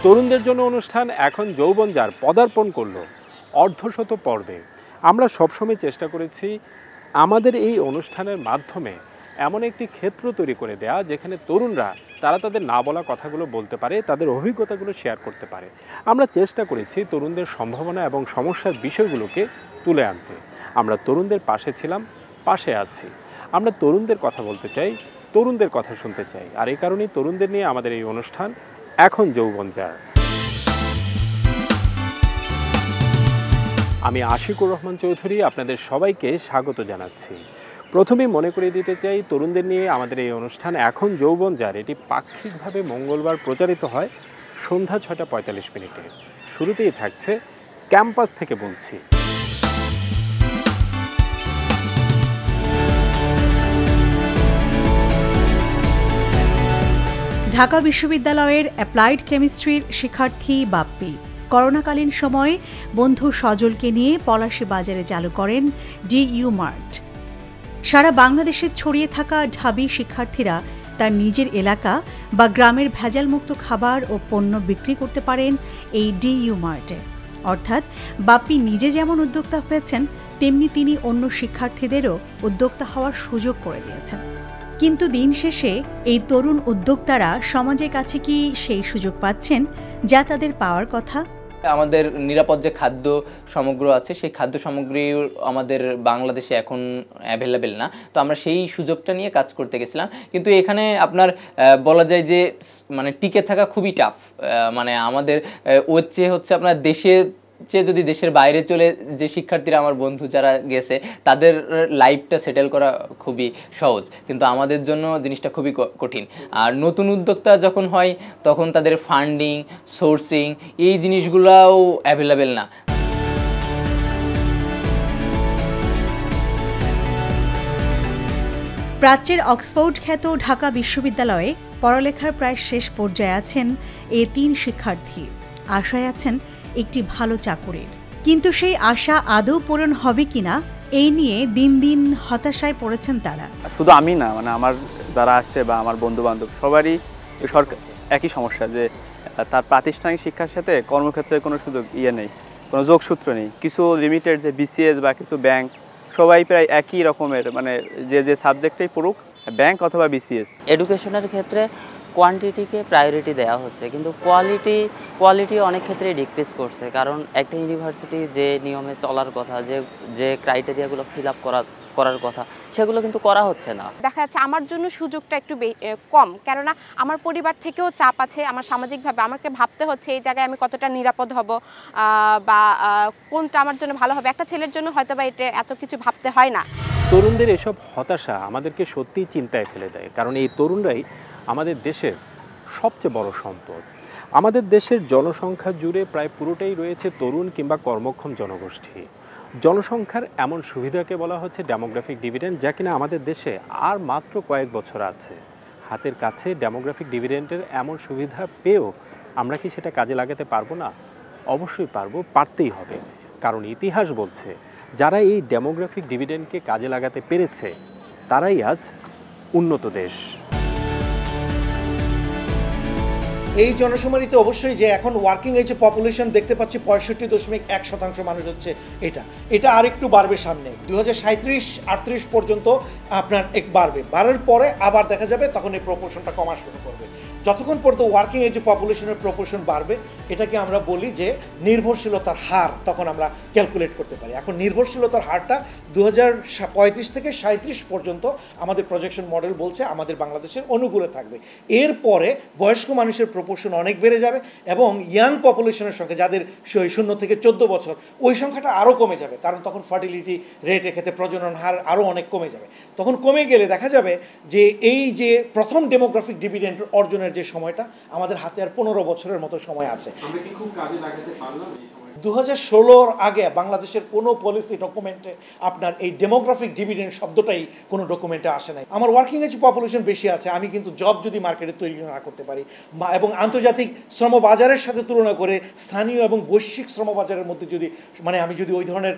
তরুণদের জন্য অনুষ্ঠান এখন যৌবনজার পদার্পণ করলো অর্ধশত পর্বে। আমরা সবসময় চেষ্টা করেছি আমাদের এই অনুষ্ঠানের মাধ্যমে এমন একটি ক্ষেত্র তৈরি করে দেয়া যেখানে তরুণরা তারা তাদের না বলা কথাগুলো বলতে পারে, তাদের অভিজ্ঞতাগুলো শেয়ার করতে পারে। আমরা চেষ্টা করেছি তরুণদের সম্ভাবনা এবং সমস্যার বিষয়গুলোকে তুলে আনতে। আমরা তরুণদের পাশে ছিলাম, পাশে আছি। আমরা তরুণদের কথা বলতে চাই, তরুণদের কথা শুনতে চাই, আর এই কারণেই তরুণদের নিয়ে আমাদের এই অনুষ্ঠান এখন যৌবনজার। আমি আশিকুর রহমান চৌধুরী আপনাদের সবাইকে স্বাগত জানাচ্ছি। প্রথমেই মনে করিয়ে দিতে চাই তরুণদের নিয়ে আমাদের এই অনুষ্ঠান এখন যৌবনজার এটি পাক্ষিকভাবে মঙ্গলবার প্রচারিত হয় সন্ধ্যা ৬টা ৪৫ মিনিটে। শুরুতেই থাকছে ক্যাম্পাস থেকে বলছি। ঢাকা বিশ্ববিদ্যালয়ের অ্যাপ্লাইড কেমিস্ট্রির শিক্ষার্থী বাপ্পি করোনাকালীন সময়ে বন্ধু সজলকে নিয়ে পলাশী বাজারে চালু করেন ডিইউ মার্ট। সারা বাংলাদেশে ছড়িয়ে থাকা ঢাবি শিক্ষার্থীরা তার নিজের এলাকা বা গ্রামের ভেজালমুক্ত খাবার ও পণ্য বিক্রি করতে পারেন এই ডিইউ মার্টে। অর্থাৎ বাপ্পি নিজে যেমন উদ্যোক্তা হয়েছেন, তেমনি তিনি অন্য শিক্ষার্থীদেরও উদ্যোক্তা হওয়ার সুযোগ করে দিয়েছেন। কিন্তু দিন শেষে এই তরুণ উদ্যোক্তারা সমাজের কাছে কি সেই সুযোগ পাচ্ছেন যা তাদের পাওয়ার কথা? আমাদের নিরাপদ যে খাদ্য সামগ্রী আছে সেই খাদ্য সামগ্রী আমাদের বাংলাদেশে এখন অ্যাভেলেবেল না, তো আমরা সেই সুযোগটা নিয়ে কাজ করতে গেছিলাম। কিন্তু এখানে আপনার বলা যায় যে মানে টিকে থাকা খুবই টাফ। মানে আমাদের ওর চেয়ে হচ্ছে আপনার দেশের চেয়ে যদি দেশের বাইরে চলে যে শিক্ষার্থীরা আমার বন্ধু যারা গেছে তাদের লাইফটা সেটেল করা খুবই সহজ, কিন্তু আমাদের জন্য জিনিসটা খুবই কঠিন। আর নতুন উদ্যোক্তা যখন হয় তখন তাদের ফান্ডিং, সোর্সিং এই জিনিসগুলোও অ্যাভেলেবেল না। প্রাচ্যের অক্সফোর্ড খ্যাত ঢাকা বিশ্ববিদ্যালয়ে পড়ালেখার প্রায় শেষ পর্যায়ে আছেন এই ৩ শিক্ষার্থী। আশায় আছেন একটি ভালো চাকুরির, কিন্তু সেই আশা আদৌ পূরণ হবে কিনা এই নিয়ে দিন দিন হতাশায় পড়েছেন তারা। শুধু আমি না, মানে আমার যারা আছে বা আমার বন্ধু বান্ধব সবারই সরকার একই সমস্যা যে তার প্রাতিষ্ঠানিক শিক্ষার সাথে কর্মক্ষেত্রের কোনো সুযোগ নেই, কোনো যোগসূত্র নেই। কিছু লিমিটেড যে বিসিএস বা কিছু ব্যাংক সবাই প্রায় একই রকমের, মানে যে সাবজেক্টেই পড়ুক ব্যাংক অথবা বিসিএস। এডুকেশনের ক্ষেত্রে কোয়ান্টিটিকে প্রায়োরিটি দেওয়া হচ্ছে, কিন্তু কোয়ালিটি অনেক ক্ষেত্রে ডিক্রিজ করছে। কারণ একটা ইউনিভার্সিটি যে নিয়মে চলার কথা, যে ক্রাইটেরিয়াগুলো ফিল আপ করার কথা সেগুলো কিন্তু করা হচ্ছে না। দেখা যাচ্ছে আমার জন্য সুযোগটা একটু কম, কেননা আমার পরিবার থেকেও চাপ আছে। আমার সামাজিকভাবে আমাকে ভাবতে হচ্ছে এই জায়গায় আমি কতটা নিরাপদ হব বা কোনটা আমার জন্য ভালো হবে। একটা ছেলের জন্য হয়তো বা এটা এত কিছু ভাবতে হয় না। তরুণদের এসব হতাশা আমাদেরকে সত্যিই চিন্তায় ফেলে দেয়, কারণ এই তরুণরাই আমাদের দেশের সবচেয়ে বড় সম্পদ। আমাদের দেশের জনসংখ্যা জুড়ে প্রায় পুরোটাই রয়েছে তরুণ কিংবা কর্মক্ষম জনগোষ্ঠী। জনসংখ্যার এমন সুবিধাকে বলা হচ্ছে ডেমোগ্রাফিক ডিভিডেন্ড, যা কিনা আমাদের দেশে আর মাত্র কয়েক বছর আছে হাতের কাছে। ডেমোগ্রাফিক ডিভিডেন্ডের এমন সুবিধা পেয়েও আমরা কি সেটা কাজে লাগাতে পারবো না? অবশ্যই পারবো, পারতেই হবে। কারণ ইতিহাস বলছে যারা এই ডেমোগ্রাফিক ডিভিডেন্ডকে কাজে লাগাতে পেরেছে তারাই আজ উন্নত দেশ। এই জনশুমারিতে অবশ্যই যে এখন ওয়ার্কিং এজে পপুলেশন দেখতে পাচ্ছি 65.1% মানুষ হচ্ছে, এটা আর একটু বাড়বে সামনে 2037-38 পর্যন্ত আপনার বাড়ার পরে আবার দেখা যাবে তখন এই প্রপোর্শনটা কমা শুরু করবে। যতক্ষণ পর্যন্ত ওয়ার্কিং এজে পপুলেশনের প্রপোর্শন বাড়বে এটাকে আমরা বলি যে নির্ভরশীলতার হার, তখন আমরা ক্যালকুলেট করতে পারি। এখন নির্ভরশীলতার হারটা 2035 থেকে 37 পর্যন্ত আমাদের প্রজেকশন মডেল বলছে আমাদের বাংলাদেশের অনুকূলে থাকবে। এরপরে বয়স্ক মানুষের প্রপোর্শন অনেক বেড়ে যাবে এবং ইয়াং পপুলেশনের সংখ্যা যাদের 0 থেকে 14 বছর ওই সংখ্যাটা আরও কমে যাবে, কারণ তখন ফার্টিলিটি রেটের ক্ষেত্রে প্রজনন হার আরও অনেক কমে যাবে। তখন কমে গেলে দেখা যাবে যে এই যে প্রথম ডেমোগ্রাফিক ডিভিডেন্ড অর্জনের যে সময়টা আমাদের হাতে আর 15 বছরের মতো সময় আছে। 2016 আগে বাংলাদেশের কোনো পলিসি ডকুমেন্টে আপনার এই ডেমোগ্রাফিক ডিভিডেন্ড শব্দটাই কোনো ডকুমেন্টে আসে নাই। আমার ওয়ার্কিং এজ পপুলেশন বেশি আছে, আমি কিন্তু জব যদি মার্কেটে তৈরি না করতে পারি এবং আন্তর্জাতিক শ্রমবাজারের সাথে তুলনা করে স্থানীয় এবং বৈশ্বিক শ্রমবাজারের মধ্যে যদি আমি যদি ওই ধরনের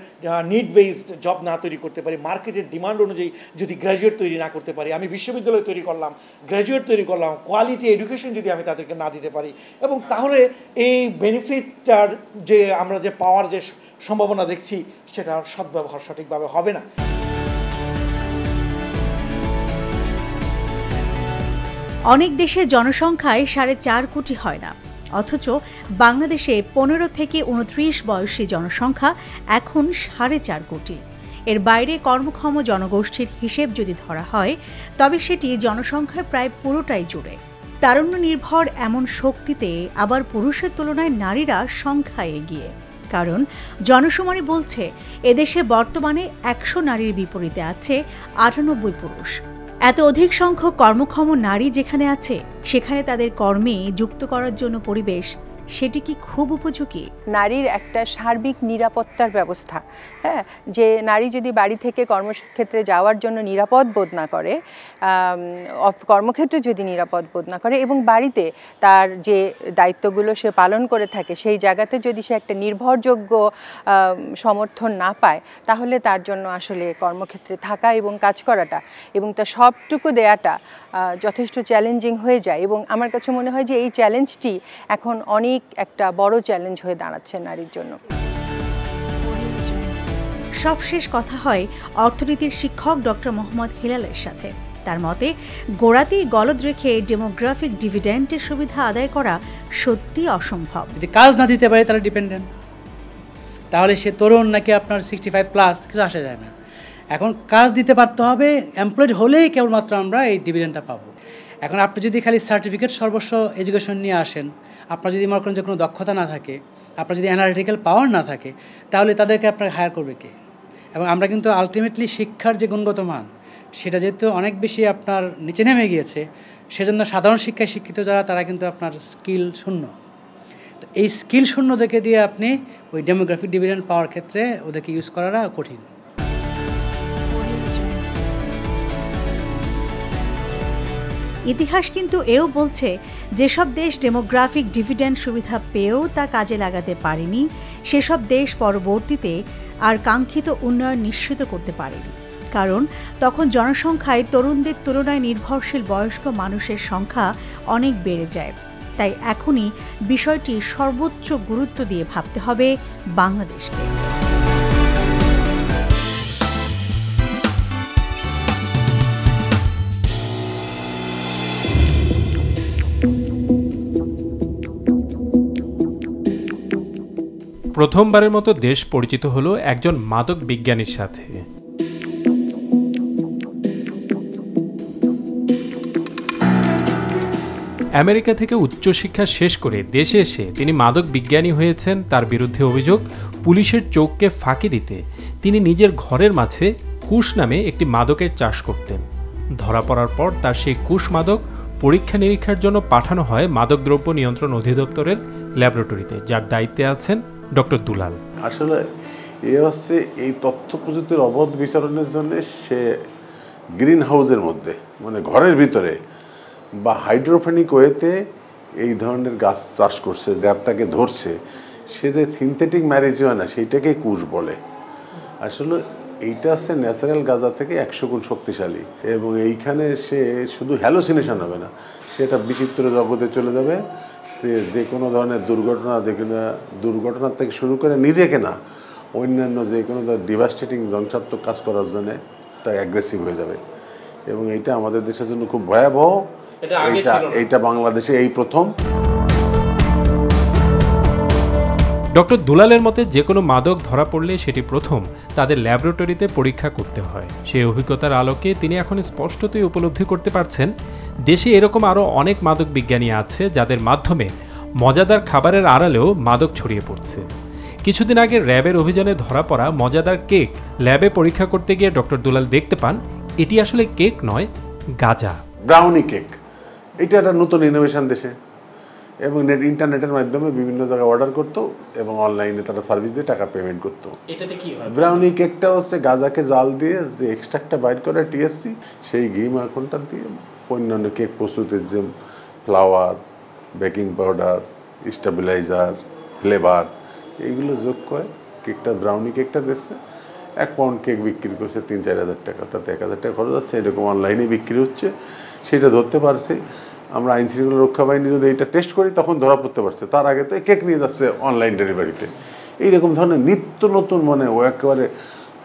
নিড বেসড জব না তৈরি করতে পারি, মার্কেটের ডিমান্ড অনুযায়ী যদি গ্র্যাজুয়েট তৈরি না করতে পারি, আমি বিশ্ববিদ্যালয় তৈরি করলাম, গ্র্যাজুয়েট তৈরি করলাম, কোয়ালিটি এডুকেশন যদি আমি তাদেরকে না দিতে পারি, এবং তাহলে এই বেনিফিটটার যে আমরা যে পাওয়ার যে সম্ভাবনা দেখছি সেটা সদ্ব্যবহার সঠিকভাবে হবে না। অনেক দেশের জনসংখ্যায় 4.5 কোটি হয় না, অথচ বাংলাদেশে 15 থেকে 29 বয়সী জনসংখ্যা এখন 4.5 কোটি। এর বাইরে কর্মক্ষম জনগোষ্ঠীর হিসেব যদি ধরা হয় তবে সেটি জনসংখ্যার প্রায় পুরোটাই জুড়ে। তারুণ্য নির্ভর এমন শক্তিতে আবার পুরুষের তুলনায় নারীরা সংখ্যায় এগিয়ে, কারণ জনশুমারি বলছে এদেশে বর্তমানে 100 নারীর বিপরীতে আছে 98 পুরুষ। এত অধিক সংখ্যক কর্মক্ষম নারী যেখানে আছে সেখানে তাদের কর্মে যুক্ত করার জন্য পরিবেশ সেটি কি খুব উপযোগী? নারীর একটা সার্বিক নিরাপত্তার ব্যবস্থা, হ্যাঁ, যে নারী যদি বাড়ি থেকে কর্মক্ষেত্রে যাওয়ার জন্য নিরাপদ বোধ না করে, কর্মক্ষেত্রে যদি নিরাপদ বোধ না করে এবং বাড়িতে তার যে দায়িত্বগুলো সে পালন করে থাকে সেই জায়গাতে যদি সে একটা নির্ভরযোগ্য সমর্থন না পায়, তাহলে তার জন্য আসলে কর্মক্ষেত্রে থাকা এবং কাজ করাটা এবং তার সবটুকু দেয়াটা যথেষ্ট চ্যালেঞ্জিং হয়ে যায়। এবং আমার কাছে মনে হয় যে এই চ্যালেঞ্জটি এখন অনেক একটা বড় চ্যালেঞ্জ হয়ে দাঁড়াচ্ছে নারীর জন্য। সবশেষ কথা হয় অর্থনীতির শিক্ষক ডক্টর মোহাম্মদ হিলালের সাথে। তার মতে গোড়াতেই গলদ রেখে ডেমোগ্রাফিক ডিভিডেন্টের সুবিধা আদায় করা সত্যি অসম্ভব। যদি কাজ না দিতে পারে তারা ডিপেন্ডেন্ট, তাহলে সে তরুণ নাকি আপনার 65+ কিছু আসা যায় না। এখন কাজ দিতে পারতে হবে, এমপ্লয়েড হলেই কেবলমাত্র আমরা এই ডিভিডেন্টটা পাবো। এখন আপনি যদি খালি সার্টিফিকেট সর্বস্ব এডুকেশন নিয়ে আসেন, আপনার যদি মনে করেন যে কোনো দক্ষতা না থাকে, আপনার যদি অ্যানালিটিক্যাল পাওয়ার না থাকে, তাহলে তাদেরকে আপনাকে হায়ার করবে কে? এবং আমরা কিন্তু আলটিমেটলি শিক্ষার যে গুণগত মান সেটা যেহেতু অনেক বেশি আপনার নিচে নেমে গিয়েছে, সেজন্য সাধারণ শিক্ষায় শিক্ষিত যারা তারা কিন্তু আপনার স্কিল শূন্য। তো এই স্কিল শূন্য দেখে দিয়ে আপনি ওই ডেমোগ্রাফিক ডিভিডেন্ড পাওয়ার ক্ষেত্রে ওদেরকে ইউজ করাটা কঠিন। ইতিহাস কিন্তু এও বলছে যেসব দেশ ডেমোগ্রাফিক ডিভিডেন্ড সুবিধা পেয়েও তা কাজে লাগাতে পারেনি, সেসব দেশ পরবর্তীতে আর কাঙ্ক্ষিত উন্নয়ন নিশ্চিত করতে পারেনি, কারণ তখন জনসংখ্যায় তরুণদের তুলনায় নির্ভরশীল বয়স্ক মানুষের সংখ্যা অনেক বেড়ে যায়। তাই এখনই বিষয়টি সর্বোচ্চ গুরুত্ব দিয়ে ভাবতে হবে বাংলাদেশকে। প্রথমবারের মতো দেশ পরিচিত হলো একজন মাদক বিজ্ঞানীর সাথে। আমেরিকা থেকে উচ্চশিক্ষা শেষ করে দেশে এসে তিনি মাদক বিজ্ঞানী হয়েছেন। তার বিরুদ্ধে অভিযোগ, পুলিশের চোখকে ফাঁকি দিতে তিনি নিজের ঘরের মাঝে কুশ নামে একটি মাদকের চাষ করতেন। ধরা পড়ার পর তার সেই কুশ মাদক পরীক্ষা নিরীক্ষার জন্য পাঠানো হয় মাদকদ্রব্য নিয়ন্ত্রণ অধিদপ্তরের ল্যাবরেটরিতে, যার দায়িত্বে আছেন ডক্টর দুলাল। আসলে এ হচ্ছে এই তথ্য প্রযুক্তির অবাধ বিচরণের জন্য সে গ্রিন হাউসের মধ্যে, মানে ঘরের ভিতরে বা হাইড্রোফোনিক ওয়েতে এই ধরনের গাছ চাষ করছে, র্যাব তাকে ধরছে, সে যে সিনথেটিক ম্যারিজুয়ানা সেইটাকে কুশ বলে। আসলে এইটা হচ্ছে ন্যাচারাল গাঁজা থেকে 100 গুণ শক্তিশালী, এবং এইখানে সে শুধু হ্যালোসিনেশন হবে না, সেটা বিচিত্র জগতে চলে যাবে। যে কোনো ধরনের দুর্ঘটনার থেকে শুরু করে নিজেকে না, অন্যান্য যে কোনো ডিভাস্টেটিং ধ্বংসাত্মক কাজ করার জন্য তা অ্যাগ্রেসিভ হয়ে যাবে, এবং এইটা আমাদের দেশের জন্য খুব ভয়াবহ। এইটা বাংলাদেশে এই প্রথম। ডক্টর দুলালের মতে যে কোনো মাদক ধরা পড়লে সেটি প্রথম তাদের ল্যাবরেটরিতে পরীক্ষা করতে হয়। সেই অভিজ্ঞতার আলোকে তিনি এখন স্পষ্টতই উপলব্ধি করতে পারছেন দেশে এরকম আরও অনেক মাদক বিজ্ঞানী আছে যাদের মাধ্যমে মজাদার খাবারের আড়ালেও মাদক ছড়িয়ে পড়ছে। কিছুদিন আগে র্যাবের অভিযানে ধরা পড়া মজাদার কেক ল্যাবে পরীক্ষা করতে গিয়ে ডক্টর দুলাল দেখতে পান এটি আসলে কেক নয়, গাঁজা। ব্রাউনি কেক, এটা একটা নতুন ইনোভেশন দেশে, এবং ইন্টারনেটের মাধ্যমে বিভিন্ন জায়গায় অর্ডার করতো এবং অনলাইনে তারা সার্ভিস দিয়ে টাকা পেমেন্ট করতো। এটাতে কি হয়? ব্রাউনি কেকটা হচ্ছে গাঁজাকে জাল দিয়ে যে এক্সট্রাক্টটা বাইর করে টিএসসি, সেই ঘি মাখনটা দিয়ে অন্যান্য কেক প্রস্তুতের যে flower, baking powder, stabiliser, flavour এইগুলো যোগ করে কেকটা ব্রাউনি কেকটা দিচ্ছে। 1 পাউন্ড কেক বিক্রি করছে 3-4 হাজার টাকা, তাতে 1 হাজার টাকা খরচ হচ্ছে। এরকম অনলাইনে বিক্রি হচ্ছে, সেটা ধরতে পারছে। আমরা আইন শৃঙ্খলা রক্ষা বাহিনী যদি এটা টেস্ট করি তখন ধরা পড়তে পারছে, তার আগে তো কেক নিয়ে যাচ্ছে অনলাইন ডেলিভারিতে। এইরকম ধরনের নিত্য নতুন মানে ও একেবারে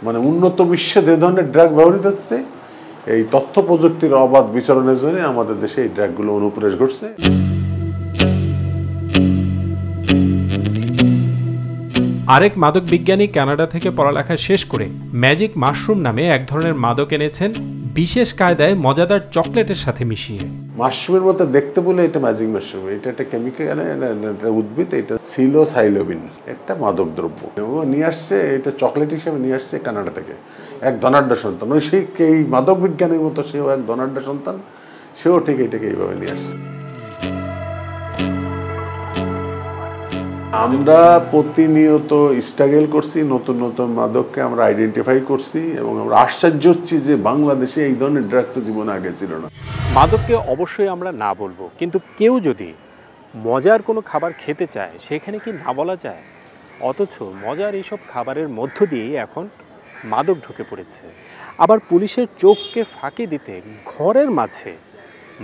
মানে উন্নত বিশ্বে যে ধরনের ড্রাগ ব্যবহৃত হচ্ছে, এই তথ্য প্রযুক্তির অবাধ বিচরণের জন্য আমাদের দেশে এই ড্রাগগুলো অনুপ্রবেশ ঘটছে। আরেক মাদক বিজ্ঞানী কানাডা থেকে পড়ালেখা শেষ করে ম্যাজিক মাশরুম নামে এক ধরনের মাদক এনেছেন বিশেষ কায়দায় মজাদার চকলেটের সাথে মিশিয়ে। মাশরুমের মতো দেখতে বলে এটা ম্যাজিক মাশরুম, এটা একটা কেমিক্যাল, একটা উদ্ভিদ, এটা সিলোসাইলোবিন, একটা মাদক দ্রব্য। ও নিয়ে আসছে, এটা চকলেট হিসেবে নিয়ে আসছে কানাডা থেকে, এক ধনাঢ্য সন্তান। ওই সেই এই মাদক বিজ্ঞানীর মতো সেও এক ধনাঢ্য সন্তান, সেও ঠিক এটাকে এইভাবে নিয়ে আসছে। আমরা প্রতিনিয়ত স্ট্রাগল করছি, নতুন নতুন মাদককে আমরা আইডেন্টিফাই করছি এবং আমরা আশ্চর্য হচ্ছি যে বাংলাদেশে এই ধরনের ড্রাগ তো জীবনে আগে ছিল না। মাদককে অবশ্যই আমরা না বলবো, কিন্তু কেউ যদি মজার কোনো খাবার খেতে চায় সেখানে কি না বলা যায়? অথচ মজার এইসব খাবারের মধ্য দিয়েই এখন মাদক ঢুকে পড়েছে। আবার পুলিশের চোখকে ফাঁকি দিতে ঘরের মাঝে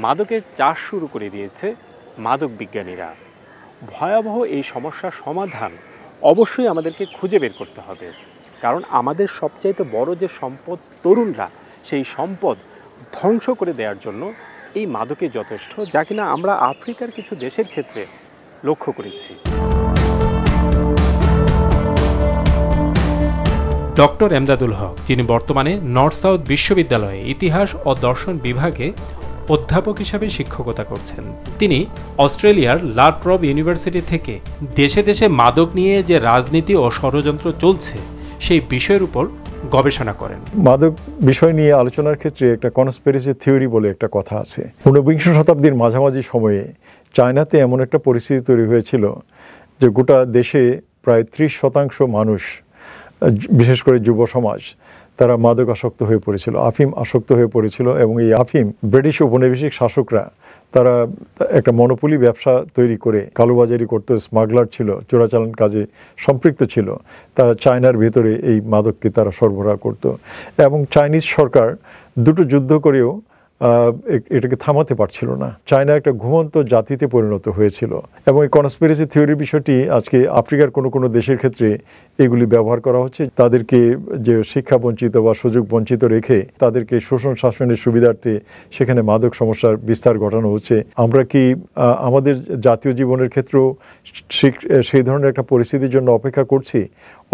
মাদকের চাষ শুরু করে দিয়েছে মাদক বিজ্ঞানীরা। ভয়াবহ এই সমস্যার সমাধান অবশ্যই আমাদেরকে খুঁজে বের করতে হবে, কারণ আমাদের সবচাইতে বড় যে সম্পদ তরুণরা, সেই সম্পদ ধ্বংস করে দেওয়ার জন্য এই মাদকে যথেষ্ট, যা কিনা আমরা আফ্রিকার কিছু দেশের ক্ষেত্রে লক্ষ্য করেছি। ডক্টর এমদাদুল হক, যিনি বর্তমানে নর্থ সাউথ বিশ্ববিদ্যালয়ে ইতিহাস ও দর্শন বিভাগে অধ্যাপক হিসাবে শিক্ষকতা করছেন, তিনি অস্ট্রেলিয়ার লাট্রব ইউনিভার্সিটি থেকে দেশে দেশে মাদক নিয়ে যে রাজনীতি ও ষড়যন্ত্র চলছে সেই বিষয়ের উপর গবেষণা করেন। মাদক বিষয় নিয়ে আলোচনার ক্ষেত্রে একটা কনস্পিরেসি থিওরি বলে একটা কথা আছে। 19বিংশ শতাব্দীর মাঝামাঝি সময়ে চায়নাতে এমন একটা পরিস্থিতি তৈরি হয়েছিল যে গোটা দেশে প্রায় 30% মানুষ, বিশেষ করে যুব সমাজ, তারা মাদক আসক্ত হয়ে পড়েছিল, আফিম আসক্ত হয়ে পড়েছিল। এবং এই আফিম ব্রিটিশ উপনিবেশিক শাসকরা তারা একটা মনোপলি ব্যবসা তৈরি করে কালোবাজারি করতো, স্মাগলার ছিল, চোরাচালান কাজে সম্পৃক্ত ছিল। তারা চায়নার ভেতরে এই মাদককে তারা সরবরাহ করত এবং চাইনিজ সরকার দুটো যুদ্ধ করেও এটাকে থামাতে পারছিল না। চায়না একটা ঘুমন্ত জাতিতে পরিণত হয়েছিল এবং এই কনস্পিরেসি থিওরির বিষয়টি আজকে আফ্রিকার কোনো কোনো দেশের ক্ষেত্রে এগুলি ব্যবহার করা হচ্ছে। তাদেরকে যে শিক্ষা বঞ্চিত বা সুযোগ বঞ্চিত রেখে তাদেরকে শোষণ শাসনের সুবিধার্থে সেখানে মাদক সমস্যার বিস্তার ঘটানো হচ্ছে। আমরা কি আমাদের জাতীয় জীবনের ক্ষেত্রেও সেই ধরনের একটা পরিস্থিতির জন্য অপেক্ষা করছি,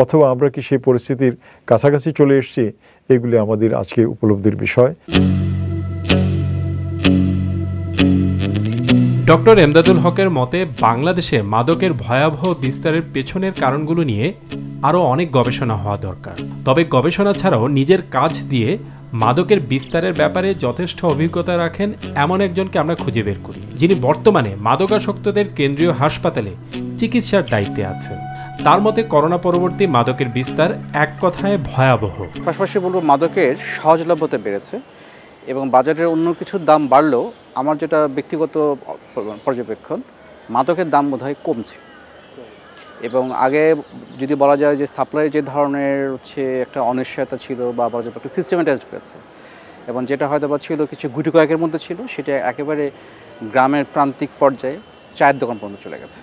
অথবা আমরা কি সেই পরিস্থিতির কাছাকাছি চলে এসেছি? এগুলি আমাদের আজকে উপলব্ধির বিষয়। ডক্টর এমদাদুল হকের মতে বাংলাদেশে মাদকের ভয়াবহ বিস্তারের পেছনের কারণগুলো নিয়ে আরও অনেক গবেষণা হওয়া দরকার। তবে গবেষণা ছাড়াও নিজের কাজ দিয়ে মাদকের বিস্তারের ব্যাপারে যথেষ্ট অভিজ্ঞতা রাখেন এমন একজনকে আমরা খুঁজে বের করি, যিনি বর্তমানে মাদকাসক্তদের কেন্দ্রীয় হাসপাতালে চিকিৎসার দায়িত্বে আছেন। তার মতে করোনা পরবর্তী মাদকের বিস্তার এক কথায় ভয়াবহ। পাশাপাশি বলবো মাদকের সহজলভ্যতা বেড়েছে এবং বাজারের অন্য কিছুর দাম বাড়লেও আমার যেটা ব্যক্তিগত পর্যবেক্ষণ, মাদকের দাম বোধহয় কমছে। এবং আগে যদি বলা যায় যে সাপ্লাই যে ধরনের হচ্ছে একটা অনিশ্চয়তা ছিল বা বলা যায় একটা সিস্টেমেটাইজড হয়েছে, এবং যেটা হয়তো বা ছিল কিছু গুটি কয়েকের মধ্যে ছিল, সেটা একেবারে গ্রামের প্রান্তিক পর্যায়ে চায়ের দোকান পর্যন্ত চলে গেছে।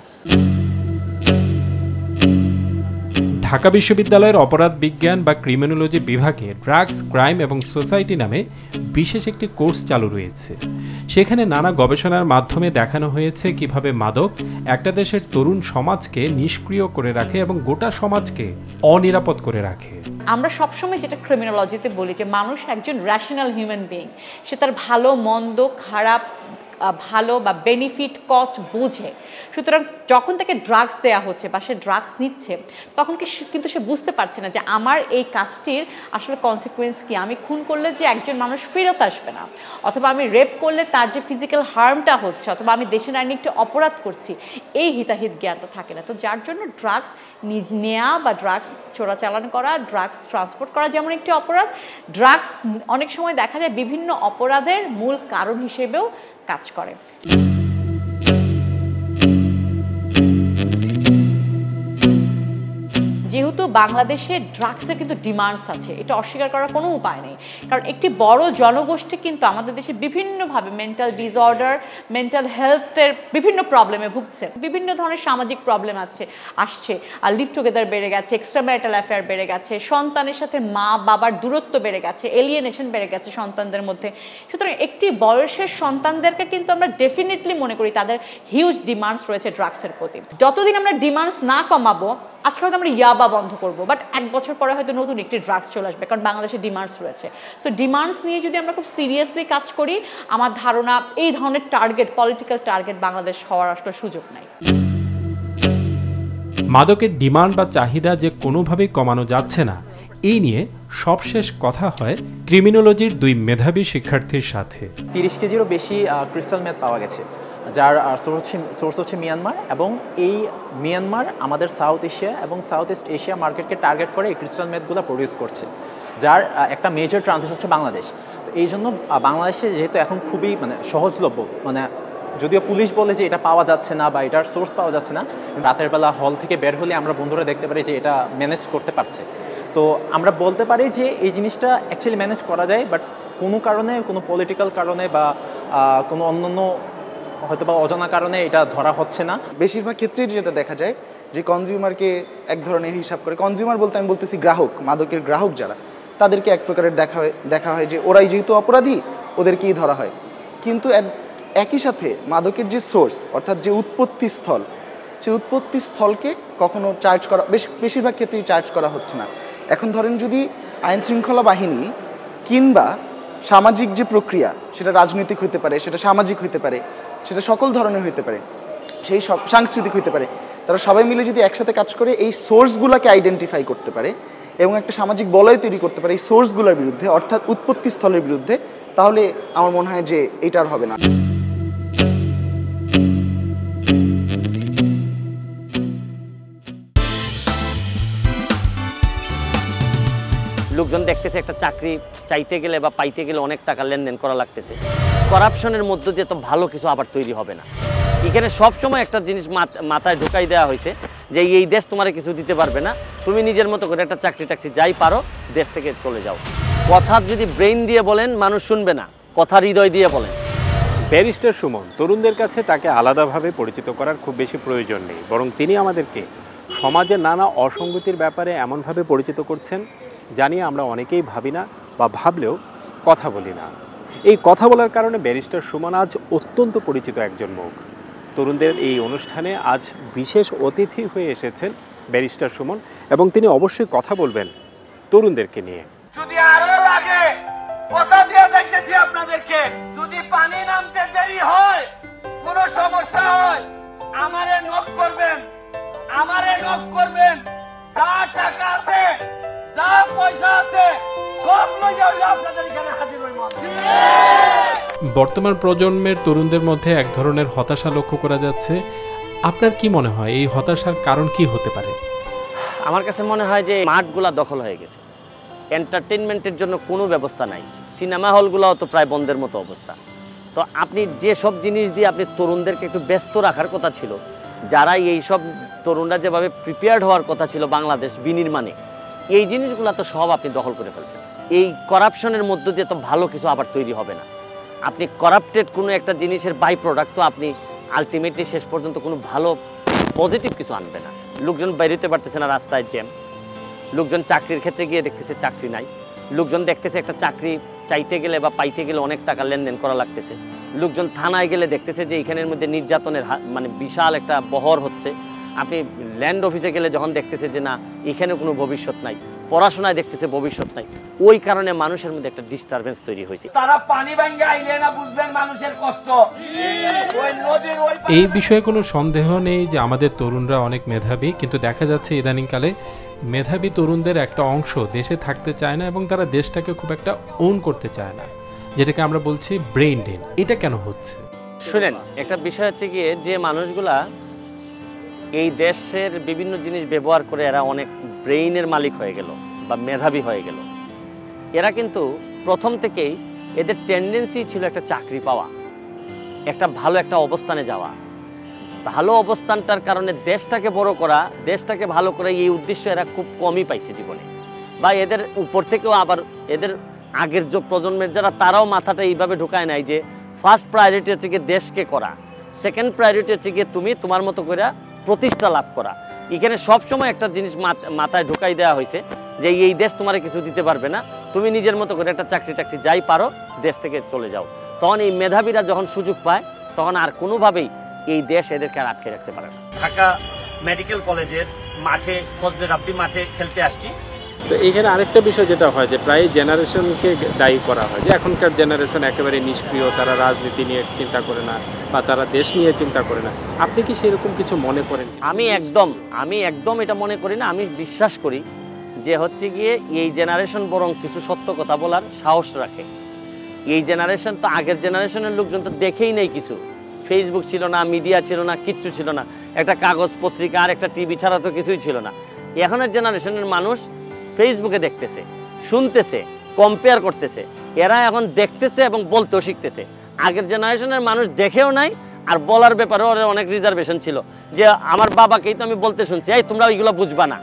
ঢাকা বিশ্ববিদ্যালয়ের অপরাধ বিজ্ঞান বা ক্রিমিনোলজি বিভাগে ড্রাগস, ক্রাইম এবং সোসাইটি নামে বিশেষ একটি কোর্স চালু রয়েছে। সেখানে নানা গবেষণার মাধ্যমে দেখানো হয়েছে কিভাবে মাদক একটা দেশের তরুণ সমাজকে নিষ্ক্রিয় করে রাখে এবং গোটা সমাজকে অনিরাপদ করে রাখে। আমরা সবসময় যেটা ক্রিমিনোলজিতে বলি যে মানুষ একজন র্যাশনাল হিউম্যান বিইং, সে তার ভালো মন্দ খারাপ ভালো বা বেনিফিট কস্ট বুঝে। সুতরাং যখন তাকে ড্রাগস দেওয়া হচ্ছে বা সে ড্রাগস নিচ্ছে তখন কিন্তু সে বুঝতে পারছে না যে আমার এই কাজটির আসলে কনসিকুয়েন্স কি। আমি খুন করলে যে একজন মানুষ ফেরত আসবে না, অথবা আমি রেপ করলে তার যে ফিজিক্যাল হার্মটা হচ্ছে, অথবা আমি দেশের আইনে একটু অপরাধ করছি, এই হিতাহিত জ্ঞানটা থাকে না। তো যার জন্য ড্রাগস নেওয়া বা ড্রাগস চোরাচালান করা, ড্রাগস ট্রান্সপোর্ট করা যেমন একটি অপরাধ, ড্রাগস অনেক সময় দেখা যায় বিভিন্ন অপরাধের মূল কারণ হিসেবেও কাজ করে। যেহেতু বাংলাদেশে ড্রাগসের কিন্তু ডিমান্ডস আছে, এটা অস্বীকার করার কোনো উপায় নেই। কারণ একটি বড় জনগোষ্ঠী কিন্তু আমাদের দেশে বিভিন্নভাবে মেন্টাল ডিসঅর্ডার, মেন্টাল হেলথের বিভিন্ন প্রবলেমে ভুগছে। বিভিন্ন ধরনের সামাজিক প্রবলেম আসছে, আর লিভ টুগেদার বেড়ে গেছে, এক্সট্রা ম্যারিটাল অ্যাফেয়ার বেড়ে গেছে, সন্তানের সাথে মা বাবার দূরত্ব বেড়ে গেছে, এলিয়েনেশন বেড়ে গেছে সন্তানদের মধ্যে। সুতরাং একটি বয়সের সন্তানদেরকে কিন্তু আমরা ডেফিনেটলি মনে করি তাদের হিউজ ডিমান্ডস রয়েছে ড্রাগসের প্রতি। যতদিন আমরা ডিমান্ডস না কমাবো, আজকে হয়তো আমরা ইয়াবা বন্ধ করবো, বাট 1 বছর পরে হয়তো নতুন একটি ড্রাগস চলে আসবে, কারণ বাংলাদেশে ডিমান্ডস রয়েছে। সো ডিমান্ডস নিয়ে যদি আমরা খুব সিরিয়াসলি কাজ করি, আমার ধারণা এই ধরনের টার্গেট, পলিটিক্যাল টার্গেট বাংলাদেশ হওয়ার আসলে সুযোগ নাই। মাদকের ডিমান্ড বা চাহিদা যে কোনোভাবেই কমানো যাচ্ছে না, এই নিয়ে সবশেষ কথা হয় ক্রিমিনোলজির 2 মেধাবী শিক্ষার্থীর সাথে। 30 কেজিরও বেশি ক্রিস্টাল মেথ পাওয়া গেছে, যার সোর্স হচ্ছে মিয়ানমার, এবং এই মিয়ানমার আমাদের সাউথ এশিয়া এবং সাউথ ইস্ট এশিয়া মার্কেটকে টার্গেট করে এই ক্রিস্টাল মেথগুলো প্রডিউস করছে, যার একটা মেজর ট্রানজিট হচ্ছে বাংলাদেশ। তো এই জন্য বাংলাদেশে যেহেতু এখন খুবই সহজলভ্য, যদিও পুলিশ বলে যে এটা পাওয়া যাচ্ছে না বা এটার সোর্স পাওয়া যাচ্ছে না, রাতের বেলা হল থেকে বের হলে আমরা বন্ধুরা দেখতে পারি যে এটা ম্যানেজ করতে পারছে। তো আমরা বলতে পারি যে এই জিনিসটা অ্যাকচুয়ালি ম্যানেজ করা যায়, বাট কোনো কারণে, কোনো পলিটিক্যাল কারণে বা কোনো অন্যান্য হয়তো বা অজানা কারণে এটা ধরা হচ্ছে না। বেশিরভাগ ক্ষেত্রেই যেটা দেখা যায় যে কনজিউমারকে এক ধরনের হিসাব করে, কনজিউমার বলতে আমি বলতেছি গ্রাহক, মাদকের গ্রাহক যারা, তাদেরকে এক প্রকারের দেখা হয় যে ওরাই যেহেতু অপরাধী ওদেরকেই ধরা হয়। কিন্তু একই সাথে মাদকের যে সোর্স, অর্থাৎ যে উৎপত্তি স্থল, সেই উৎপত্তি স্থলকে কখনো চার্জ করা, বেশিরভাগ ক্ষেত্রেই চার্জ করা হচ্ছে না। এখন ধরেন যদি আইন শৃঙ্খলা বাহিনী কিংবা সামাজিক যে প্রক্রিয়া, সেটা রাজনৈতিক হতে পারে, সেটা সামাজিক হতে পারে, সেটা সকল ধরনের হতে পারে, সেই সাংস্কৃতিক হতে পারে, তারা সবাই মিলে যদি একসাথে কাজ করে এই সোর্সগুলোকে আইডেন্টিফাই করতে পারে এবং একটা সামাজিক বলয় তৈরি করতে পারে এই সোর্সগুলোর বিরুদ্ধে, অর্থাৎ উৎপত্তি স্থলের বিরুদ্ধে, তাহলে আমার মনে হয় যে এটা আর হবে না। লোকজন দেখতেছে একটা চাকরি চাইতে গেলে বা পাইতে গেলে অনেক টাকা লেনদেন করা লাগতেছে। করাপশনের মধ্য দিয়ে তো ভালো কিছু আবার তৈরি হবে না। এখানে সবসময় একটা জিনিস মাথায় ঢুকাই দেওয়া হয়েছে যে এই দেশ তোমার কিছু দিতে পারবে না, তুমি নিজের মতো করে একটা চাকরি যাই পারো দেশ থেকে চলে যাও। কথা যদি ব্রেইন দিয়ে বলেন মানুষ শুনবে না, কথা হৃদয় দিয়ে বলেন। ব্যারিস্টার সুমন, তরুণদের কাছে তাকে আলাদাভাবে পরিচিত করার খুব বেশি প্রয়োজন নেই, বরং তিনি আমাদেরকে সমাজের নানা অসঙ্গতির ব্যাপারে এমনভাবে পরিচিত করছেন জানিয়ে আমরা অনেকেই ভাবি না বা ভাবলেও কথা বলি না। এই কথা বলার কারণে ব্যারিস্টার সুমন আজ অত্যন্ত পরিচিত একজন মুখ। তরুণদের এই অনুষ্ঠানে আজ বিশেষ অতিথি হয়ে এসেছেন ব্যারিস্টার সুমন, এবং তিনি অবশ্যই কথা বলবেন তরুণদেরকে নিয়ে। যদি আরো লাগে কথা দিয়ে যাইতেছি আপনাদেরকে, যদি পানি নামতে দেরি হয়, কোনো সমস্যা হয়, আমারে নক করবেন, যা টাকা আছে, যা পয়সা আছে সব লইয়া আপনাদের এখানে হাজির হইব। বর্তমান প্রজন্মের তরুণদের মধ্যে এক ধরনের হতাশা লক্ষ্য করা যাচ্ছে। আপনার কি মনে হয় এই হতাশার কারণ কি হতে পারে? আমার কাছে মনে হয় যে মাঠগুলা দখল হয়ে গেছে, এন্টারটেনমেন্টের জন্য কোনো ব্যবস্থা নাই, সিনেমা হলগুলোও তো প্রায় বন্ধের মতো অবস্থা। তো আপনি যে সব জিনিস দিয়ে আপনি তরুণদেরকে একটু ব্যস্ত রাখার কথা ছিল, যারা এই সব তরুণরা যেভাবে প্রিপেয়ার্ড হওয়ার কথা ছিল বাংলাদেশ বিনির্মাণে, এই জিনিসগুলো তো সব আপনি দখল করে ফেলছেন। এই করাপশনের মধ্য দিয়ে তো ভালো কিছু আবার তৈরি হবে না। আপনি করাপ্টেড কোনো একটা জিনিসের বাই প্রোডাক্ট তো আপনি আলটিমেটলি শেষ পর্যন্ত কোনো ভালো পজিটিভ কিছু আনবে না। লোকজন বেরোতে পারতেছে না, রাস্তায় জ্যাম, লোকজন চাকরির ক্ষেত্রে গিয়ে দেখতেছে চাকরি নাই, লোকজন দেখতেছে একটা চাকরি চাইতে গেলে বা পাইতে গেলে অনেক টাকা লেনদেন করা লাগতেছে, লোকজন থানায় গেলে দেখতেছে যে এখানের মধ্যে নির্যাতনের বিশাল একটা বহর হচ্ছে, আপনি ল্যান্ড অফিসে গেলে যখন দেখতেছে যে না এখানে কোনো ভবিষ্যৎ নাই, পড়াশোনায় দেখতেছে ভবিষ্যৎ নাই, ওই কারণে মানুষের মধ্যে একটা ডিস্টারবেন্স তৈরি হয়েছে। তারা পানি ভাঙ্গে আইলে না বুঝবেন মানুষের কষ্ট। ওই নদীর ওই এই বিষয়ে কোনো সন্দেহ নেই যে আমাদের তরুণরা অনেক মেধাবী, কিন্তু দেখা যাচ্ছে ইদানিংকালে মেধাবী তরুণদের একটা অংশ দেশে থাকতে চায় না এবং তারা দেশটাকে খুব একটা ওন করতে চায় না, যেটাকে আমরা বলছি ব্রেইন ড্রেন। এটা কেন হচ্ছে? শুনেন, একটা বিষয় হচ্ছে গিয়ে যে মানুষগুলা এই দেশের বিভিন্ন জিনিস ব্যবহার করে এরা অনেক ব্রেইনের মালিক হয়ে গেল বা মেধাবী হয়ে গেল, এরা কিন্তু প্রথম থেকেই এদের টেন্ডেন্সি ছিল একটা চাকরি পাওয়া, একটা ভালো একটা অবস্থানে যাওয়া। ভালো অবস্থানটার কারণে দেশটাকে বড় করা, দেশটাকে ভালো করা, এই উদ্দেশ্য এরা খুব কমই পাইছে জীবনে। বা এদের উপর থেকেও আবার এদের আগের যে প্রজন্মের যারা, তারাও মাথাটা এইভাবে ঢুকায় নাই যে ফার্স্ট প্রায়োরিটি হচ্ছে গিয়ে দেশকে করা, সেকেন্ড প্রায়োরিটি হচ্ছে গিয়ে তুমি তোমার মতো করে প্রতিষ্ঠা লাভ করা। এখানে সবসময় একটা জিনিস মাথায় ঢুকাই দেওয়া হয়েছে যে এই দেশ তোমার কিছু দিতে পারবে না, তুমি নিজের মতো করে একটা চাকরি টাকরি যাই পারো দেশ থেকে চলে যাও। তখন এই মেধাবীরা যখন সুযোগ পায় তখন আর কোনোভাবেই এই দেশ এদেরকে আর আটকে রাখতে পারে না। ঢাকা মেডিকেল কলেজের মাঠে ফজলে রাব্বি মাঠে খেলতে আসছি। তো এখানে আরেকটা বিষয় যেটা হয় যে প্রায় জেনারেশনকে দায়ী করা হয় যে এখনকার জেনারেশন একেবারে নিষ্ক্রিয়, তারা রাজনীতি নিয়ে চিন্তা করে না বা তারা দেশ নিয়ে চিন্তা করে না। আপনি কি সেরকম কিছু মনে করেন? আমি একদম এটা মনে করি না। আমি বিশ্বাস করি যে হচ্ছে গিয়ে এই জেনারেশন বরং কিছু সত্য কথা বলার সাহস রাখে। এই জেনারেশন তো আগের জেনারেশনের লোকজন তো দেখেই নেই কিছু, ফেসবুক ছিল না, মিডিয়া ছিল না, কিচ্ছু ছিল না, একটা কাগজ পত্রিকা আর একটা টিভি ছাড়া তো কিছুই ছিল না। এখনের জেনারেশনের মানুষ ফেসবুকে দেখতেছে, শুনতেছে, কম্পেয়ার করতেছে, এরা এখন দেখতেছে এবং বলতেও শিখতেছে। আগের জেনারেশনের মানুষ দেখেও নাই, আর বলার ব্যাপারে ওর অনেক রিজার্ভেশন ছিল যে আমার বাবাকেই তো আমি বলতে শুনছি এই তোমরা ওইগুলো বুঝবা না,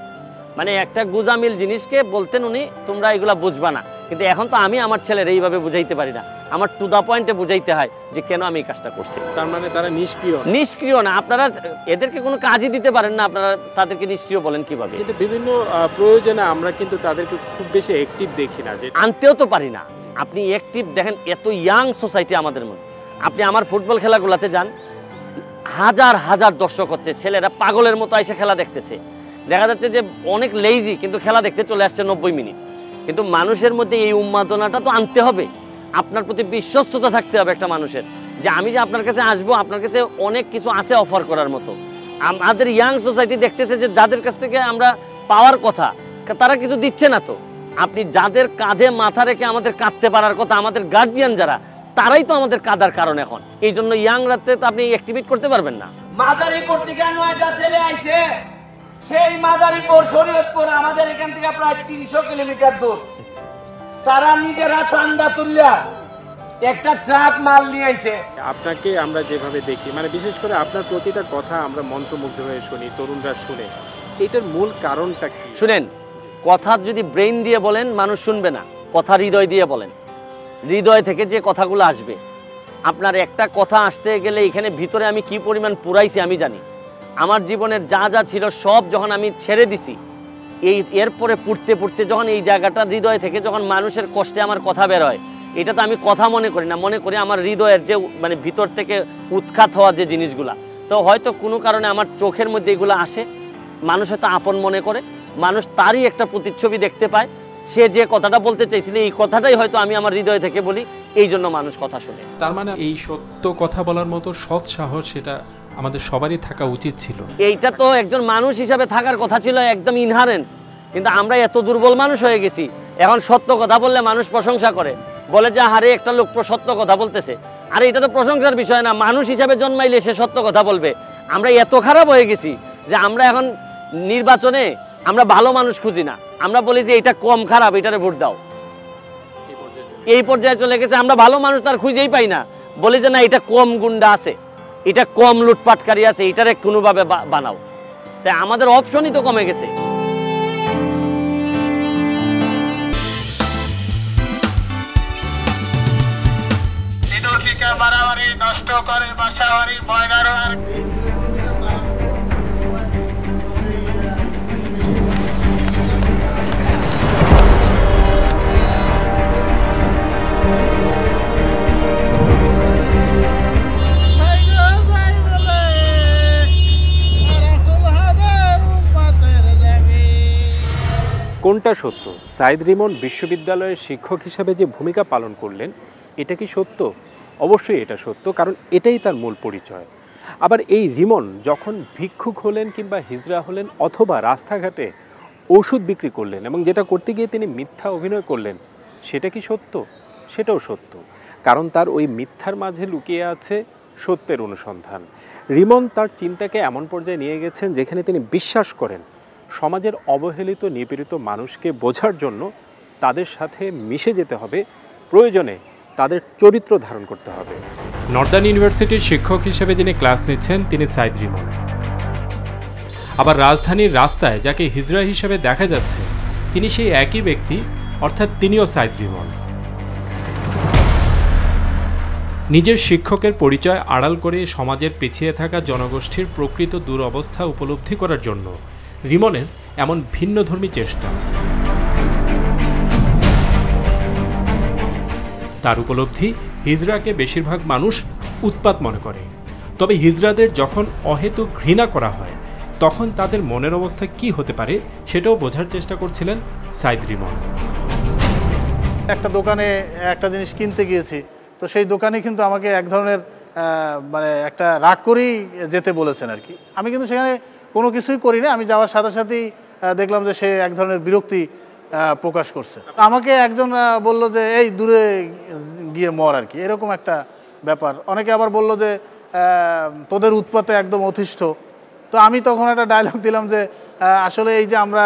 মানে একটা গুজামিল জিনিসকে বলতেন উনি তোমরা এগুলা বুঝবা না। কিন্তু এখন তো আমি আমার ছেলের এইভাবে বুঝাইতে পারি না, আমার টু দা পয়েন্টে বুঝাইতে হয় যে কেন আমি এই কাজটা করছি। তার মানে তারা নিষ্ক্রিয় না। আপনারা এদেরকে কোনো কাজই দিতে পারেন না, আপনারা তাদেরকে নিষ্ক্রিয় বলেন কিভাবে? কিন্তু বিভিন্ন প্রয়োজনে আমরা কিন্তু তাদেরকে খুব বেশি অ্যাক্টিভ দেখি না, যে আনতেও তো পারি না। আপনি অ্যাক্টিভ দেখেন, এত ইয়াং সোসাইটি আমাদের মধ্যে। আপনি আমার ফুটবল খেলাগুলোতে যান, হাজার হাজার দর্শক হচ্ছে, ছেলেরা পাগলের মতো এসে খেলা দেখতেছে। দেখা যাচ্ছে যে অনেক লেজি কিন্তু খেলা দেখতে চলে আসছে 90 মিনিট। কিন্তু মানুষের মধ্যে এই উন্মাদনাটা তো আনতে হবে, আপনার প্রতি বিশ্বস্ততা থাকতে হবে একটা মানুষের, যে আমি যে আপনার কাছে আসবো, আপনার কাছে অনেক কিছু আছে অফার করার মতো। আমাদের ইয়াং সোসাইটি দেখতেছে যে যাদের কাছ থেকে আমরা পাওয়ার কথা তারা কিছু দিচ্ছে না। তো আপনি যাদের কাঁধে মাথা রেখে আমাদের কাঁদতে পারার কথা, আমাদের গার্জিয়ান যারা, তারাই তো আমাদের কাঁদার কারণ এখন। এই জন্য ইয়াং রাতে তো আপনি অ্যাক্টিভেট করতে পারবেন না। মাদারীপুর থেকে 9টা ছেলে আইছে, সেই মাদারীপুর শরীয়তপুর আমাদের এখান থেকে প্রায় 300 কিলোমিটার দূর। তারা নিজেরা চান্দা তুললা একটা ট্রাক মাল নিয়ে আইছে। আপনাকে আমরা যেভাবে দেখি, মানে বিশেষ করে আপনার প্রতিটা কথা আমরা মন্ত্রমুগ্ধ হয়ে শুনি, তরুণরা শুনে, এটার মূল কারণটা কি? শুনেন, কথা যদি ব্রেইন দিয়ে বলেন মানুষ শুনবে না, কথা হৃদয় দিয়ে বলেন, হৃদয় থেকে যে কথাগুলো আসবে। আপনার একটা কথা আসতে গেলে এখানে ভিতরে আমি কি পরিমাণ পুরাইছি আমি জানি। আমার জীবনের যা যা ছিল সব যখন আমি ছেড়ে দিছি, এরপরে পুড়তে পুড়তে যখন এই জায়গাটা হৃদয় থেকে যখন মানুষের কষ্টে আমার কথা বের হয়, এটা তো আমি কথা মনে করি না, মনে করি আমার হৃদয়ের যে মানে ভিতর থেকে উৎখাত হওয়া যে জিনিসগুলা। তো হয়তো কোনো কারণে আমার চোখের মধ্যে এগুলো আসে, মানুষ হয়তো আপন মনে করে, মানুষ তারই একটা প্রতিচ্ছবি দেখতে পায়, সে যে কথাটা বলতে চাইছিল এই কথাটাই হয়তো আমি আমার হৃদয় থেকে বলি, এই জন্য মানুষ কথা শোনে। তার মানে এই সত্য কথা বলার মতো সৎ সাহস সেটা আমাদের সবারই থাকা উচিত ছিল। এইটা তো একজন মানুষ হিসাবে থাকার কথা ছিল, একদম ইনহারেন্ট। কিন্তু আমরা এত দুর্বল মানুষ হয়ে গেছি, এখন সত্য কথা বললে মানুষ প্রশংসা করে, বলে যে আরে একটা লোক সত্য কথা বলতেছে। আরে এটা তো প্রশংসার বিষয় না, মানুষ হিসাবে জন্মাইলে সে সত্য কথা বলবে। আমরা এত খারাপ হয়ে গেছি যে আমরা এখন নির্বাচনে আমরা ভালো মানুষ খুঁজি না, আমরা বলি যে এটা কম খারাপ, এটারে ভোট দাও। এই পর্যায়ে চলে গেছে, আমরা ভালো মানুষ তার খুঁজেই পাই না, বলি যে না এটা কম গুন্ডা আছে, এটা কম লুটপাটকারী আছে, এটারে কোনোভাবে বানাও। তাই আমাদের অপশনই তো কমে গেছে। বাড়াবাড়ি নষ্ট করে বাসাবাড়ি ময়নারো আর কোনটা সত্য? সাইদ রিমন বিশ্ববিদ্যালয়ের শিক্ষক হিসাবে যে ভূমিকা পালন করলেন এটা কি সত্য? অবশ্যই এটা সত্য, কারণ এটাই তার মূল পরিচয়। আবার এই রিমন যখন ভিক্ষুক হলেন কিংবা হিজড়া হলেন অথবা রাস্তাঘাটে ওষুধ বিক্রি করলেন এবং যেটা করতে গিয়ে তিনি মিথ্যা অভিনয় করলেন, সেটা কি সত্য? সেটাও সত্য, কারণ তার ওই মিথ্যার মাঝে লুকিয়ে আছে সত্যের অনুসন্ধান। রিমন তার চিন্তাকে এমন পর্যায়ে নিয়ে গেছেন যেখানে তিনি বিশ্বাস করেন সমাজের অবহেলিত নিপীড়িত মানুষকে বোঝার জন্য তাদের সাথে মিশে যেতে হবে, প্রয়োজনে তাদের চরিত্র ধারণ করতে হবে। নর্দার্ন ইউনিভার্সিটির শিক্ষক হিসেবে যিনি ক্লাস নিচ্ছেন তিনি সাইদ রিমন। আবার রাজধানীর রাস্তায় যাকে হিজড়া হিসেবে দেখা যাচ্ছে তিনি সেই একই ব্যক্তি, অর্থাৎ তিনিও সাইদ রিমন। নিজের শিক্ষকের পরিচয় আড়াল করে সমাজের পিছিয়ে থাকা জনগোষ্ঠীর প্রকৃত দুরবস্থা উপলব্ধি করার জন্য রিমনের এমন ভিন্নধর্মী চেষ্টা। তার উপলব্ধি হিজড়াকে বেশিরভাগ মানুষ উৎপাত মনে করে, তবে হিজড়াদের যখন অহেতুক ঘৃণা করা হয় তখন তাদের মনের অবস্থা কি হতে পারে সেটাও বোঝার চেষ্টা করছিলেন সাইদ রিমন। একটা দোকানে একটা জিনিস কিনতে গিয়েছি, তো সেই দোকানে কিন্তু আমাকে এক ধরনের মানে একটা রাগ করেই যেতে বলেছেন আর কি। আমি কিন্তু সেখানে কোনো কিছুই করি না, আমি যাওয়ার সাথে সাথেই দেখলাম যে সে এক ধরনের বিরক্তি প্রকাশ করছে। আমাকে একজন বলল যে এই দূরে গিয়ে মর আর কি, এরকম একটা ব্যাপার। অনেকে আবার বলল যে তোদের উৎপাতে একদম অতিষ্ঠ। তো আমি তখন একটা ডায়লগ দিলাম যে আসলে এই যে আমরা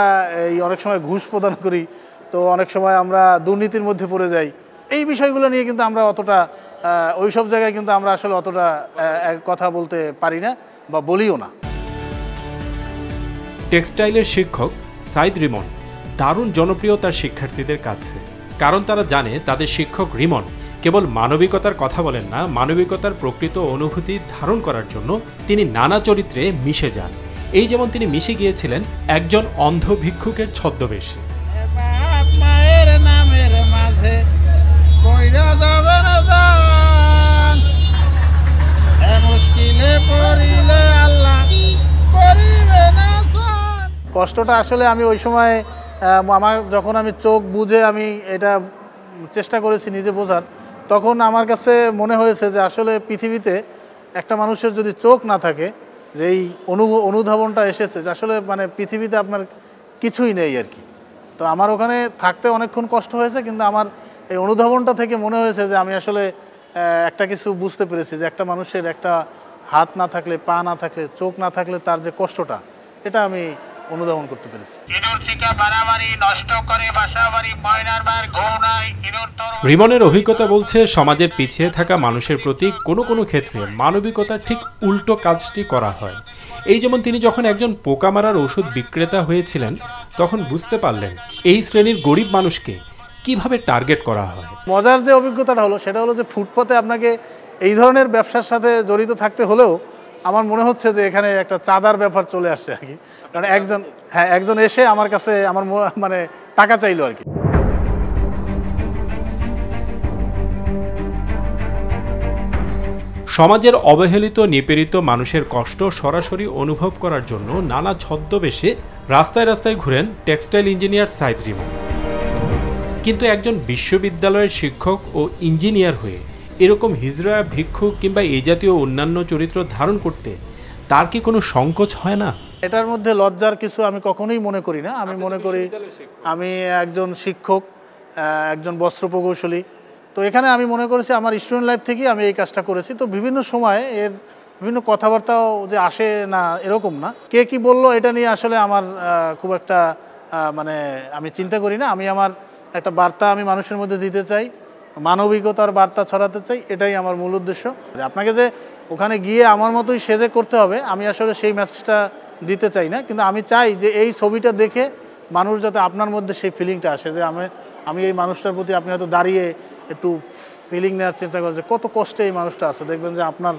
এই অনেক সময় ঘুষ প্রদান করি, তো অনেক সময় আমরা দুর্নীতির মধ্যে পড়ে যাই, এই বিষয়গুলো নিয়ে কিন্তু আমরা অতটা ওই সব জায়গায় কিন্তু আমরা আসলে অতটা কথা বলতে পারি না বা বলিও না। টেক্সটাইলের শিক্ষক সাইদ রিমন দারুণ জনপ্রিয় তার শিক্ষার্থীদের কাছে, কারণ তারা জানে তাদের শিক্ষক রিমন কেবল মানবিকতার কথা বলেন না, মানবিকতার প্রকৃত অনুভূতি ধারণ করার জন্য তিনি নানা চরিত্রে মিশে যান। এই যেমন তিনি মিশে গিয়েছিলেন একজন অন্ধ ভিক্ষুকের ছদ্মবেশে। কষ্টটা আসলে আমি ওই সময় আমার যখন আমি চোখ বুঝে আমি এটা চেষ্টা করেছি নিজে বোঝার, তখন আমার কাছে মনে হয়েছে যে আসলে পৃথিবীতে একটা মানুষের যদি চোখ না থাকে, যে এই অনুধাবনটা এসেছে যে আসলে মানে পৃথিবীতে আপনার কিছুই নেই আর কি। তো আমার ওখানে থাকতে অনেকক্ষণ কষ্ট হয়েছে, কিন্তু আমার এই অনুধাবনটা থেকে মনে হয়েছে যে আমি আসলে একটা কিছু বুঝতে পেরেছি যে একটা মানুষের একটা হাত না থাকলে, পা না থাকলে, চোখ না থাকলে তার যে কষ্টটা, এটা আমি অনুধাবন করতে পেরেছি। রিমনের অভিজ্ঞতা বলছে সমাজের পিছিয়ে থাকা মানুষের প্রতি কোনো কোনো ক্ষেত্রে মানবিকতার ঠিক উল্টো কাজটি করা হয়। এই যেমন তিনি যখন একজন পোকা মারার ওষুধ বিক্রেতা হয়েছিলেন তখন বুঝতে পারলেন এই শ্রেণীর গরিব মানুষকে কিভাবে টার্গেট করা হয়। মজার যে অভিজ্ঞতাটা হলো সেটা হলো যে ফুটপাতে আপনাকে এই ধরনের ব্যবসার সাথে জড়িত থাকতে হলেও আমার মনে হচ্ছে যে এখানে একটা চাঁদার ব্যাপার চলে আসছে আর কি। কারণ একজন এসে আমার কাছে আমার মানে টাকা চাইলো আর কি। সমাজের অবহেলিত নিপীড়িত মানুষের কষ্ট সরাসরি অনুভব করার জন্য নানা ছদ্মবেশে রাস্তায় রাস্তায় ঘুরেন টেক্সটাইল ইঞ্জিনিয়ার সাইদ রিমন। কিন্তু একজন বিশ্ববিদ্যালয়ের শিক্ষক ও ইঞ্জিনিয়ার হয়ে এরকম হিজড়া, ভিক্ষুক কিংবা এই জাতীয় অন্যান্য চরিত্র ধারণ করতে তার কি কোনো সংকোচ হয় না? এটার মধ্যে লজ্জার কিছু আমি কখনোই মনে করি না। আমি মনে করি আমি একজন শিক্ষক, একজন বস্ত্র প্রকৌশলী, তো এখানে আমি মনে করেছি আমার স্টুডেন্ট লাইফ থেকেই আমি এই কাজটা করেছি। তো বিভিন্ন সময় এর বিভিন্ন কথাবার্তাও যে আসে না এরকম না, কে কি বললো এটা নিয়ে আসলে আমার খুব একটা মানে আমি চিন্তা করি না। আমি আমার একটা বার্তা আমি মানুষের মধ্যে দিতে চাই, মানবিকতার বার্তা ছড়াতে চাই, এটাই আমার মূল উদ্দেশ্য। আপনাকে যে ওখানে গিয়ে আমার মতোই সেজে করতে হবে আমি আসলে সেই মেসেজটা দিতে চাই না, কিন্তু আমি চাই যে এই ছবিটা দেখে মানুষ যাতে আপনার মধ্যে সেই ফিলিংটা আসে যে আমি এই মানুষটার প্রতি আপনি হয়তো দাঁড়িয়ে একটু ফিলিং নেওয়ার চেষ্টা করেন যে কত কষ্টে এই মানুষটা আছে, দেখবেন যে আপনার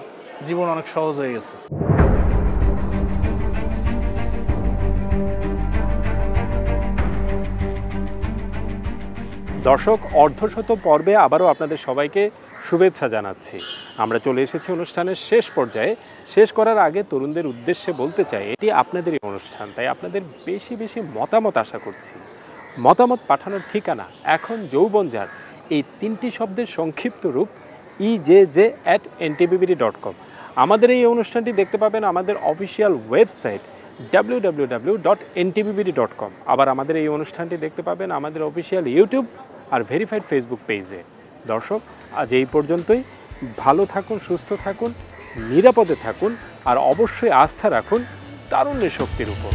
জীবন অনেক সহজ হয়ে গেছে। দর্শক, অর্ধশত পর্বে আবারও আপনাদের সবাইকে শুভেচ্ছা জানাচ্ছি। আমরা চলে এসেছি অনুষ্ঠানের শেষ পর্যায়ে। শেষ করার আগে তরুণদের উদ্দেশ্যে বলতে চাই এটি আপনাদেরই অনুষ্ঠান, তাই আপনাদের বেশি বেশি মতামত আশা করছি। মতামত পাঠানোর ঠিকানা এখন যৌবনজার এই 3টি শব্দের সংক্ষিপ্ত রূপ ejj@ntbbd.com। আমাদের এই অনুষ্ঠানটি দেখতে পাবেন আমাদের অফিসিয়াল ওয়েবসাইট www.ntbbd.com। আবার আমাদের এই অনুষ্ঠানটি দেখতে পাবেন আমাদের অফিসিয়াল ইউটিউব আর ভেরিফাইড ফেসবুক পেজে। দর্শক, আজ এই পর্যন্তই। ভালো থাকুন, সুস্থ থাকুন, নিরাপদে থাকুন আর অবশ্যই আস্থা রাখুন তারুণ্যের শক্তির উপর।